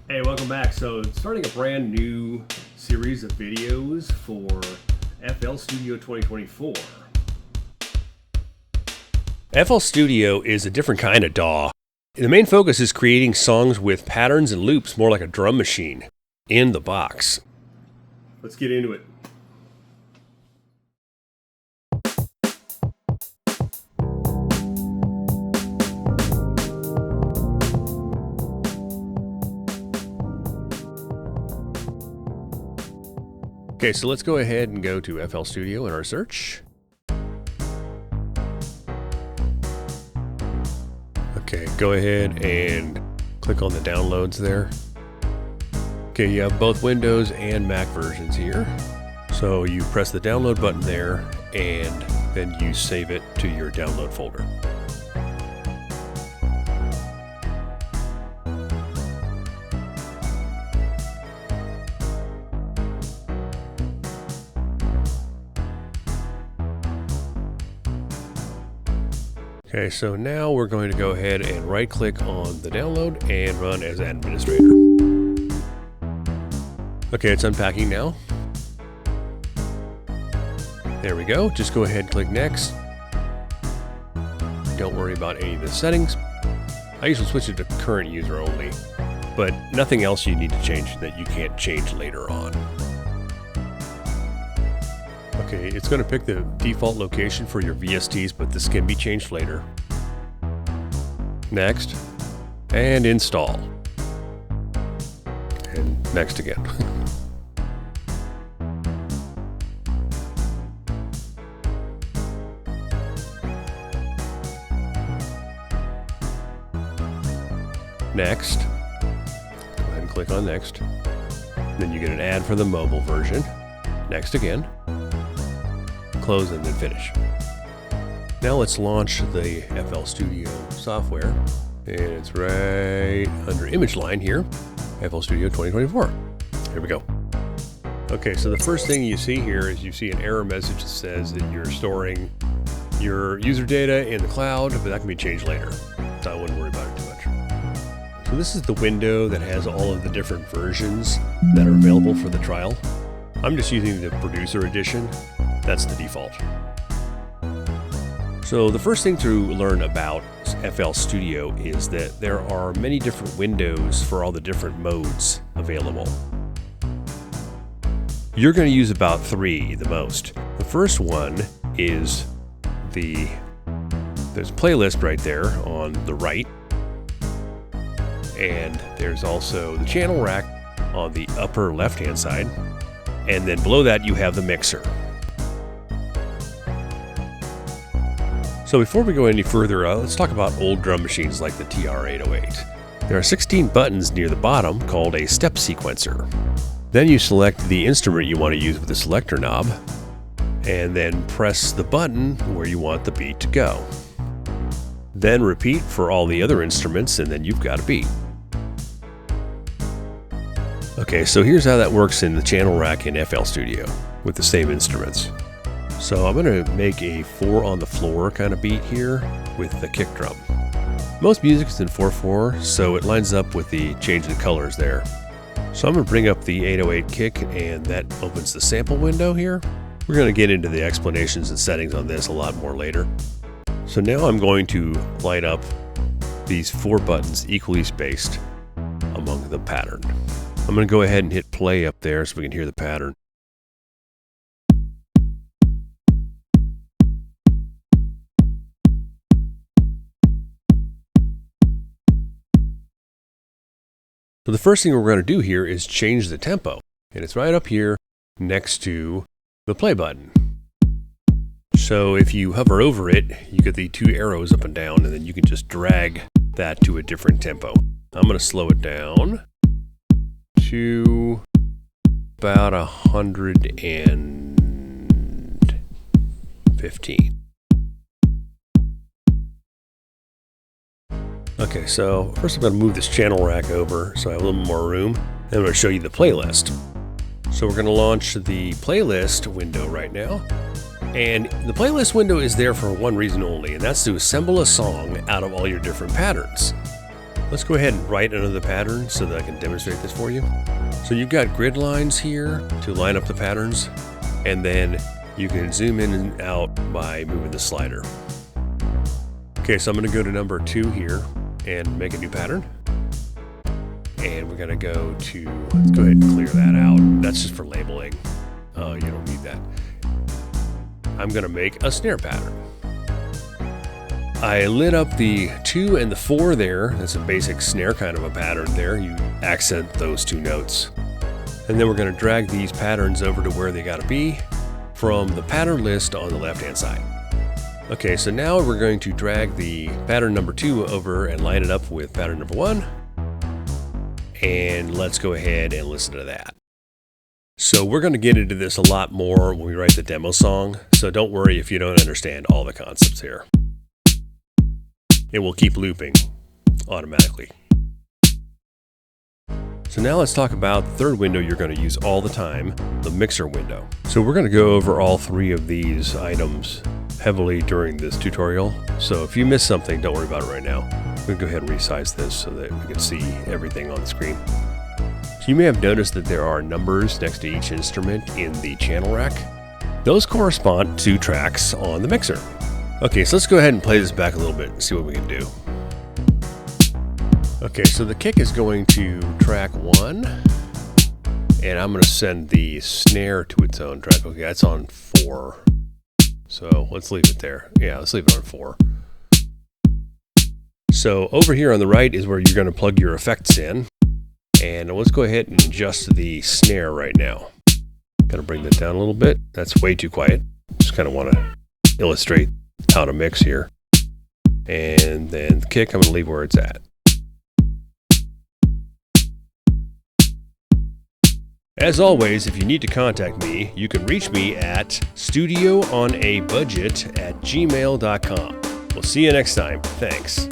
Hey, welcome back. So, starting a brand new series of videos for FL Studio 2024. FL Studio is a different kind of DAW. The main focus is creating songs with patterns and loops, more like a drum machine in the box. Let's get into it. Okay, so let's go ahead and go to FL Studio in our search. Okay, go ahead and click on the downloads there. Okay, you have both Windows and Mac versions here. So you press the download button there and then you save it to your download folder. Okay, so now we're going to go ahead and right click on the download and run as administrator. Okay, it's unpacking now. There we go. Just go ahead and click next. Don't worry about any of the settings. I usually switch it to current user only, but nothing else you need to change that you can't change later on. Okay, it's going to pick the default location for your VSTs, but this can be changed later. Next, and install. And next again. Next. Go ahead and click on next. Then you get an ad for the mobile version. Next again. Close and then finish. Now let's launch the FL Studio software, and it's right under image line here, FL Studio 2024. Here we go. Okay, so the first thing you see here is you see an error message that says that you're storing your user data in the cloud, but that can be changed later, so I wouldn't worry about it too much. So this is the window that has all of the different versions that are available for the trial. I'm just using the producer edition. That's the default. So the first thing to learn about FL Studio is that there are many different windows for all the different modes available. You're going to use about 3 the most. The first one is there's a playlist right there on the right, and there's also the channel rack on the upper left-hand side, and then below that you have the mixer. So before we go any further, let's talk about old drum machines like the TR-808. There are 16 buttons near the bottom called a step sequencer. Then you select the instrument you want to use with the selector knob, and then press the button where you want the beat to go. Then repeat for all the other instruments, and then you've got a beat. Okay, so here's how that works in the channel rack in FL Studio with the same instruments. So I'm going to make a 4 on the floor kind of beat here with the kick drum. Most music is in 4/4, so it lines up with the change in colors there. So I'm going to bring up the 808 kick, and that opens the sample window here. We're going to get into the explanations and settings on this a lot more later. So now I'm going to line up these 4 buttons equally spaced among the pattern. I'm going to go ahead and hit play up there so we can hear the pattern. So the first thing we're going to do here is change the tempo, and it's right up here next to the play button. So if you hover over it, you get the 2 arrows up and down, and then you can just drag that to a different tempo. I'm going to slow it down to about 115. Okay, so first I'm going to move this channel rack over so I have a little more room. Then I'm going to show you the playlist. So we're going to launch the playlist window right now. And the playlist window is there for one reason only, and that's to assemble a song out of all your different patterns. Let's go ahead and write another pattern so that I can demonstrate this for you. So you've got grid lines here to line up the patterns, and then you can zoom in and out by moving the slider. Okay, so I'm going to go to number 2 here and make a new pattern. And we're going to go to, let's go ahead and clear that out. That's just for labeling. You don't need that. I'm going to make a snare pattern. I lit up the 2 and the 4 there. That's a basic snare kind of a pattern there. You accent those 2 notes. And then we're going to drag these patterns over to where they got to be from the pattern list on the left-hand side. Okay, so now we're going to drag the pattern number 2 over and line it up with pattern number 1. And let's go ahead and listen to that. So we're going to get into this a lot more when we write the demo song. So don't worry if you don't understand all the concepts here. It will keep looping automatically. So now let's talk about the third window you're going to use all the time, the mixer window. So we're going to go over all 3 of these items heavily during this tutorial. So if you missed something, don't worry about it right now. We'll go ahead and resize this so that we can see everything on the screen. So you may have noticed that there are numbers next to each instrument in the channel rack. Those correspond to tracks on the mixer. Okay, so let's go ahead and play this back a little bit and see what we can do. Okay, so the kick is going to track 1, and I'm going to send the snare to its own track. Okay, that's on 4. So let's leave it there. Yeah, let's leave it on 4. So over here on the right is where you're going to plug your effects in. And let's go ahead and adjust the snare right now. Got to bring that down a little bit. That's way too quiet. Just kind of want to illustrate how to mix here. And then the kick, I'm going to leave where it's at. As always, if you need to contact me, you can reach me at studioonaBudget@gmail.com. We'll see you next time. Thanks.